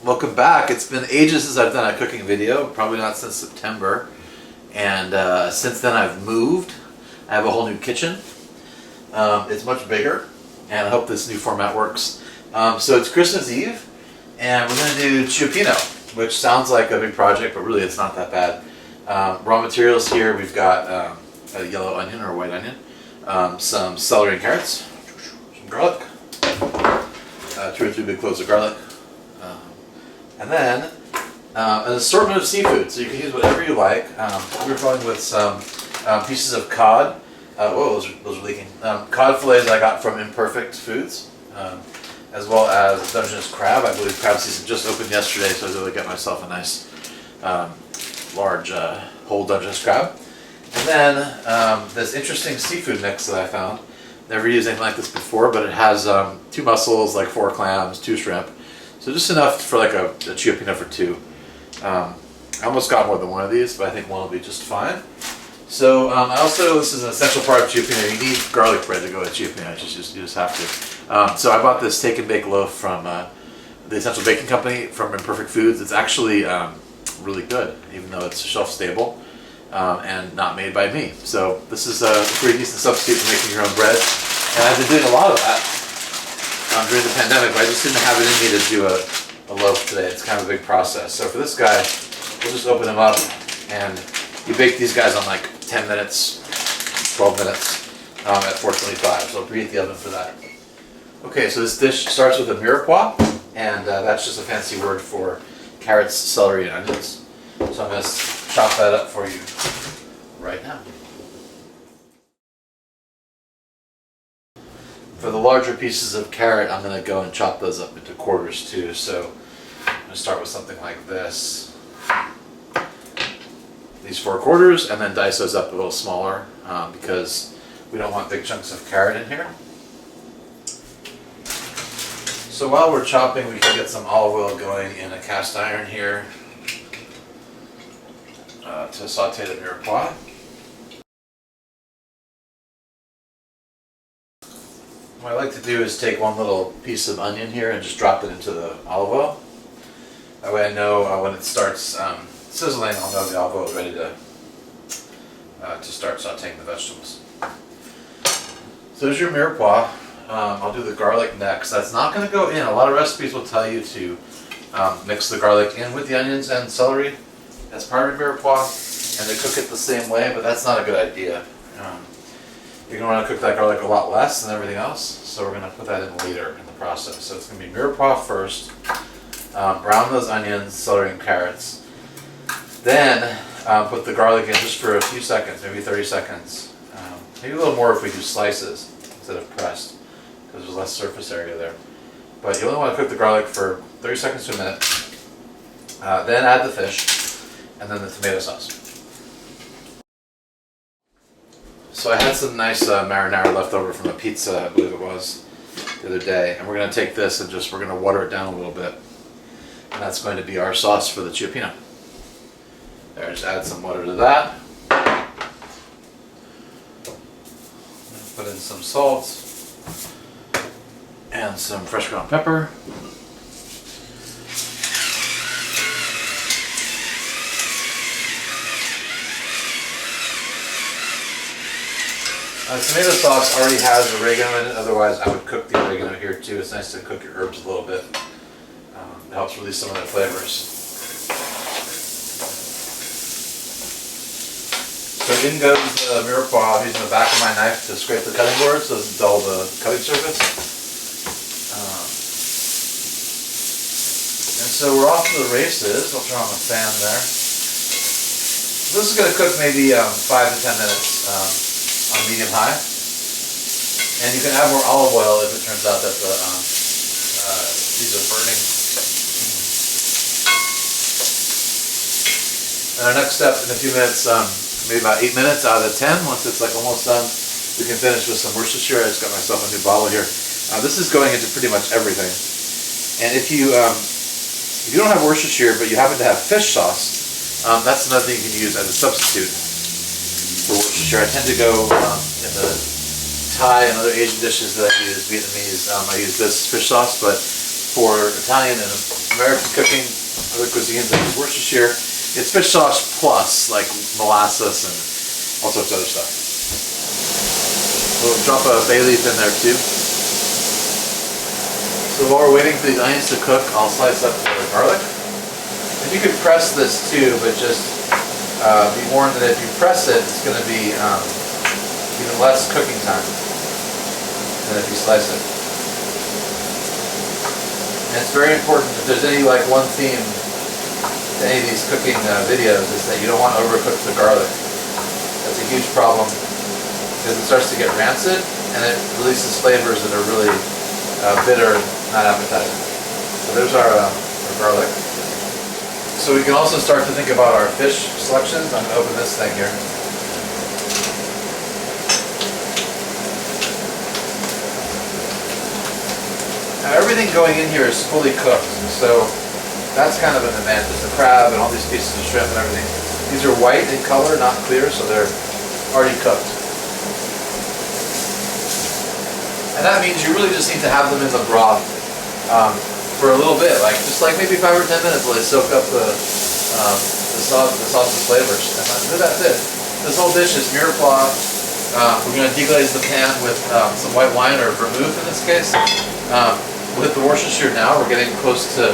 Welcome back. It's been ages since I've done a cooking video, probably not since September. And since then I've moved. I have a whole new kitchen. It's much bigger, and I hope this new format works. So it's Christmas Eve, and we're going to do Cioppino, which sounds like a big project, but really it's not that bad. Raw materials here, we've got a yellow onion or a white onion, some celery and carrots, some garlic, 2 or 3 big cloves of garlic, and then an assortment of seafood, so you can use whatever you like. We're going with some pieces of cod. Whoa, those are leaking. Cod fillets I got from Imperfect Foods, as well as Dungeness crab. I believe crab season just opened yesterday, so I was able to get myself a nice large whole Dungeness crab. And then this interesting seafood mix that I found. Never used anything like this before, but it has 2 mussels, like 4 clams, 2 shrimp. So just enough for like a Cioppino for 2. I almost got more than one of these, but I think one will be just fine. So this is an essential part of Cioppino. You need garlic bread to go with Cioppino. You just have to. So I bought this take and bake loaf from the Essential Baking Company from Imperfect Foods. It's actually really good, even though it's shelf stable and not made by me. So this is a pretty decent substitute for making your own bread. And I've been doing a lot of that during the pandemic, but I just didn't have it in me to do a loaf today. It's kind of a big process. So for this guy, we'll just open them up, and you bake these guys on like 10 minutes, 12 minutes at 425. So I'll preheat the oven for that. Okay, so this dish starts with a Mirepoix, and that's just a fancy word for carrots, celery, and onions. So I'm going to chop that up for you right now. For the larger pieces of carrot, I'm going to go and chop those up into quarters too. So I'm going to start with something like this. These 4 quarters, and then dice those up a little smaller because we don't want big chunks of carrot in here. So while we're chopping, we can get some olive oil going in a cast iron here to saute the Mirepoix. What I like to do is take one little piece of onion here and just drop it into the olive oil. That way I know when it starts sizzling, I'll know the olive oil is ready to start sauteing the vegetables. So there's your Mirepoix. I'll do the garlic next. That's not going to go in. A lot of recipes will tell you to mix the garlic in with the onions and celery as part of your Mirepoix, and they cook it the same way, but that's not a good idea. You're going to want to cook that garlic a lot less than everything else, so we're going to put that in later in the process. So it's going to be Mirepoix first, brown those onions, celery, and carrots. Then put the garlic in just for a few seconds, maybe 30 seconds. Maybe a little more if we do slices instead of pressed, because there's less surface area there. But you only want to cook the garlic for 30 seconds to a minute. Then add the fish, and then the tomato sauce. So I had some nice marinara left over from a pizza, I believe it was, the other day. And we're going to take this and we're going to water it down a little bit. And that's going to be our sauce for the Cioppino. There, just add some water to that. Put in some salt and some fresh ground pepper. Tomato sauce already has oregano in it, otherwise I would cook the oregano here too. It's nice to cook your herbs a little bit. It helps release some of their flavors. So in goes the Mirepoix. I'm using the back of my knife to scrape the cutting board so it doesn't dull the cutting surface. And so we're off to the races. I'll turn on the fan there. This is going to cook maybe 5 to 10 minutes. On medium high, and you can add more olive oil if it turns out that these are burning. And our next step in a few minutes, maybe about 8 minutes out of the 10, once it's like almost done, we can finish with some Worcestershire. I just got myself a new bottle here. This is going into pretty much everything. And if you don't have Worcestershire but you happen to have fish sauce, that's another thing you can use as a substitute for Worcestershire. I tend to go in the Thai and other Asian dishes that I use, Vietnamese, I use this fish sauce, but for Italian and American cooking, other cuisines like Worcestershire. It's fish sauce plus, like molasses and all sorts of other stuff. We'll drop a bay leaf in there too. So while we're waiting for these onions to cook, I'll slice up the garlic. And you could press this too, but just be warned that if you press it, it's going to be even less cooking time than if you slice it. And it's very important, if there's any like one theme to any of these cooking videos, is that you don't want to overcook the garlic. That's a huge problem because it starts to get rancid and it releases flavors that are really bitter and not appetizing. So there's our garlic. So we can also start to think about our fish selections. I'm going to open this thing here. Now everything going in here is fully cooked, so that's kind of an advantage. The crab and all these pieces of shrimp and everything. These are white in color, not clear, so they're already cooked. And that means you really just need to have them in the broth for a little bit, just like maybe 5 or 10 minutes while they soak up the sauce's flavors. And that's it. This whole dish is Mirepoix. We're going to deglaze the pan with some white wine, or vermouth in this case. With the Worcestershire now, we're getting close to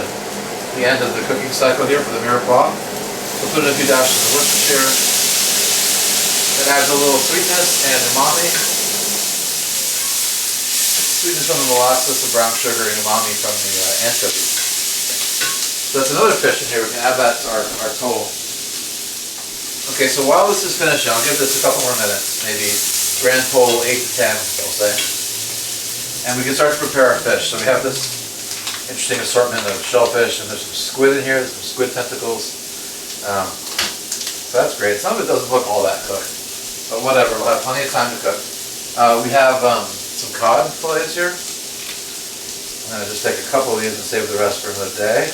the end of the cooking cycle here for the Mirepoix. We'll put in a few dashes of Worcestershire. That adds a little sweetness and umami. Sweetness from the molasses, the brown sugar, and umami from the anchovies. So that's another fish in here. We can add that to our total. Okay, so while this is finishing, I'll give this a couple more minutes, maybe grand total 8 to 10, we'll say. And we can start to prepare our fish. So we have this interesting assortment of shellfish, and there's some squid in here, there's some squid tentacles. So that's great. Some of it doesn't look all that cooked, but whatever, we'll have plenty of time to cook. We have some cod fillets here. I'm going to just take a couple of these and save the rest for another day.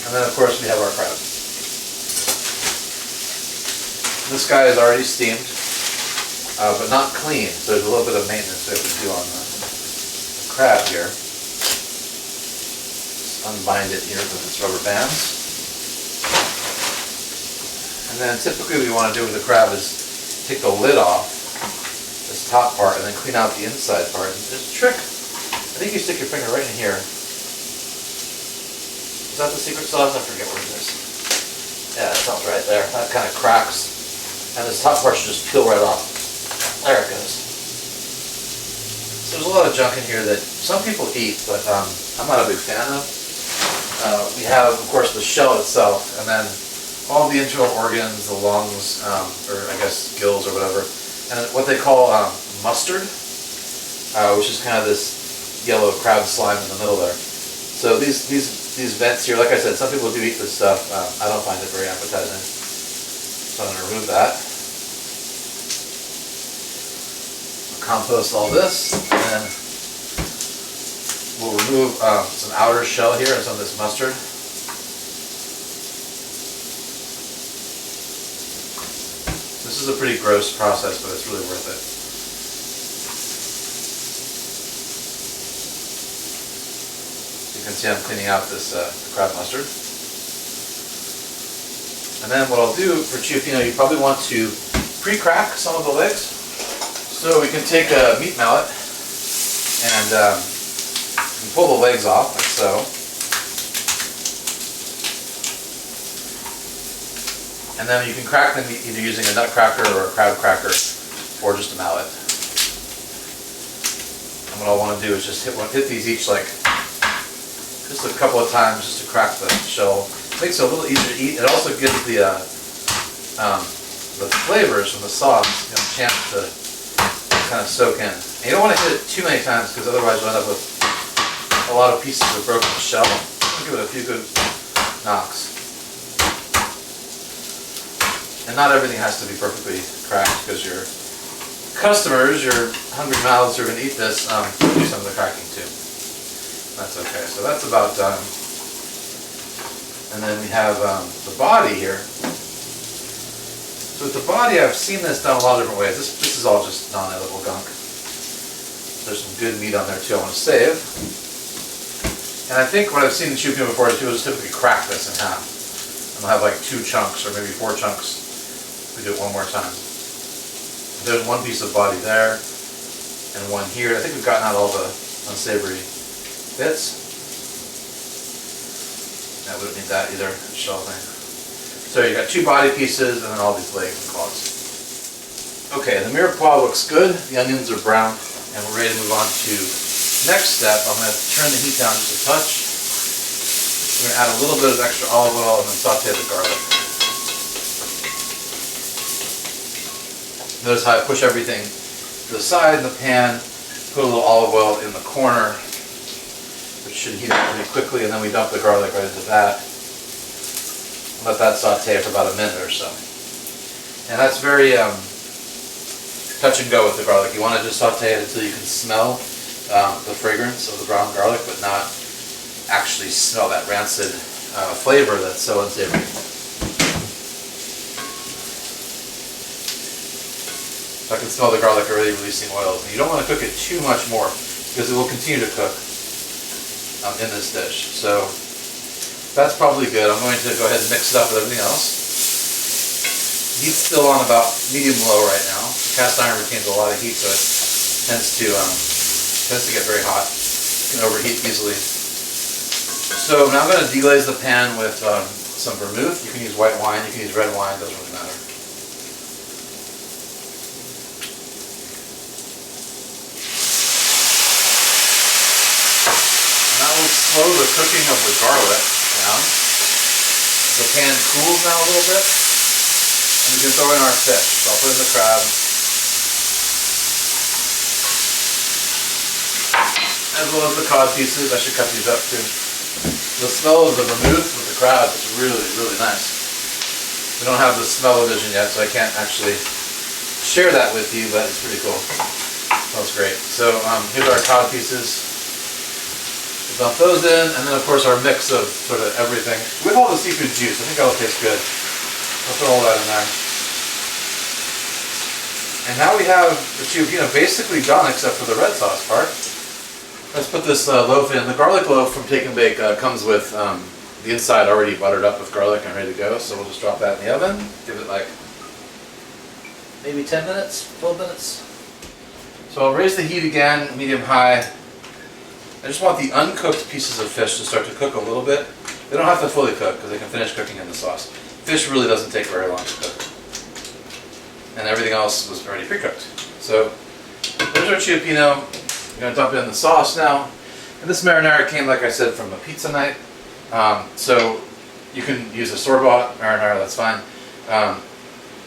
And then of course we have our crab. This guy is already steamed, but not clean, so there's a little bit of maintenance we have to do on the crab here. Just unbind it here with its rubber bands. And then typically what we want to do with the crab is take the lid off, this top part, and then clean out the inside part. And there's a trick. I think you stick your finger right in here. Is that the secret sauce? I forget what it is. Yeah, that sounds right there. That kind of cracks. And this top part should just peel right off. There it goes. So there's a lot of junk in here that some people eat, but I'm not a big fan of. We have, of course, the shell itself, and then all the internal organs, the lungs, or I guess gills or whatever, and what they call mustard, which is kind of this yellow crab slime in the middle there. So these vents here, like I said, some people do eat this stuff. I don't find it very appetizing. So I'm going to remove that. Compost all this, and then we'll remove some outer shell here and some of this mustard. This is a pretty gross process, but it's really worth it. You can see I'm cleaning out this crab mustard. And then what I'll do for Cioppino, you probably want to pre-crack some of the legs. So we can take a meat mallet and you can pull the legs off, like so. And then you can crack them either using a nut cracker or a crab cracker or just a mallet. And what I want to do is just hit these each like just a couple of times just to crack the shell. It makes it a little easier to eat. It also gives the flavors from the sauce a chance to kind of soak in. And you don't want to hit it too many times because otherwise you'll end up with a lot of pieces of broken shell. I'll give it a few good knocks. And not everything has to be perfectly cracked because your customers, your hungry mouths are going to eat this, do some of the cracking too. That's okay. So that's about done. And then we have the body here. So with the body, I've seen this done a lot of different ways. This is all just non-edible gunk. There's some good meat on there too I want to save. And I think what I've seen the Cioppino before is people just typically crack this in half. And they'll have like 2 chunks or maybe 4 chunks. We do it one more time. There's one piece of body there and one here. I think we've gotten out all the unsavory bits. Yeah, we don't need that either, shell thing. So you got 2 body pieces and then all these legs and claws. Okay, the Mirepoix looks good. The onions are brown and we're ready to move on to next step. I'm going to turn the heat down just a touch. We're going to add a little bit of extra olive oil and then saute the garlic. Notice how I push everything to the side in the pan, put a little olive oil in the corner, which should heat up pretty quickly, and then we dump the garlic right into that. Let that saute for about a minute or so. And that's very touch and go with the garlic. You want to just saute it until you can smell the fragrance of the brown garlic, but not actually smell that rancid flavor that's so unsavory. So I can smell the garlic already releasing oils. And you don't want to cook it too much more because it will continue to cook in this dish. So that's probably good. I'm going to go ahead and mix it up with everything else. Heat's still on about medium-low right now. The cast iron retains a lot of heat, so it tends to get very hot. It can overheat easily. So now I'm going to deglaze the pan with some vermouth. You can use white wine, you can use red wine, doesn't really matter. Now we'll slow the cooking of the garlic down. The pan cools now a little bit. And we can throw in our fish. So I'll put in the crab. As well as the cod pieces. I should cut these up too. The smell of the vermouth with the crab is really, really nice. We don't have the smell-o-vision yet, so I can't actually share that with you, but it's pretty cool. Smells great. So here's our cod pieces. Dump those in, and then of course our mix of sort of everything with all the seafood juice. I think that'll taste good. I'll put all that in there. And now we have the Cioppino basically done except for the red sauce part. Let's put this loaf in. The garlic loaf from Take and Bake comes with the inside already buttered up with garlic and ready to go. So we'll just drop that in the oven. Give it like maybe 10 minutes, 12 minutes. So I'll raise the heat again, medium-high. I just want the uncooked pieces of fish to start to cook a little bit. They don't have to fully cook because they can finish cooking in the sauce. Fish really doesn't take very long to cook. And everything else was already pre-cooked. So there's our Cioppino. We're going to dump in the sauce now. And this marinara came, like I said, from a pizza night. So you can use a store-bought marinara, that's fine.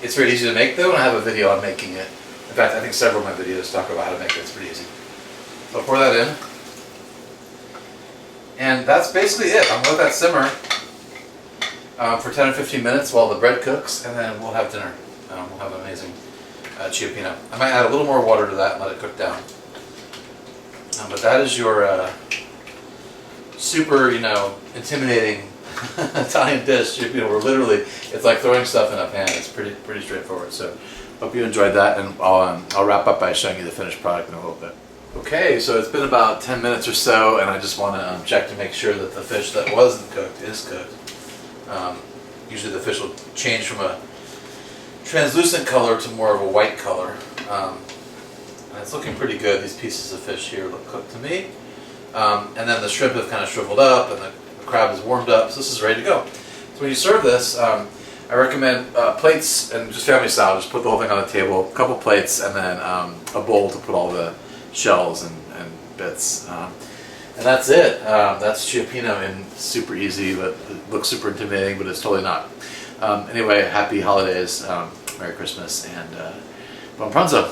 It's very easy to make though, and I have a video on making it. In fact, I think several of my videos talk about how to make it. It's pretty easy. So I'll pour that in. And that's basically it. I'm going to let that simmer for 10 or 15 minutes while the bread cooks, and then we'll have dinner. We'll have an amazing Cioppino. I might add a little more water to that and let it cook down. But that is your super, intimidating Italian dish. Cioppino. We're literally, it's like throwing stuff in a pan. It's pretty straightforward. So hope you enjoyed that, and I'll wrap up by showing you the finished product in a little bit. Okay, so it's been about 10 minutes or so, and I just want to check to make sure that the fish that wasn't cooked is cooked. Usually the fish will change from a translucent color to more of a white color. And it's looking pretty good. These pieces of fish here look cooked to me. And then the shrimp have kind of shriveled up, and the crab is warmed up, so this is ready to go. So when you serve this, I recommend plates, and just family style, just put the whole thing on the table, a couple plates, and then a bowl to put all the shells and bits. And that's it. That's Cioppino, and super easy, but it looks super intimidating, but it's totally not. Anyway, happy holidays, Merry Christmas, and buon pranzo.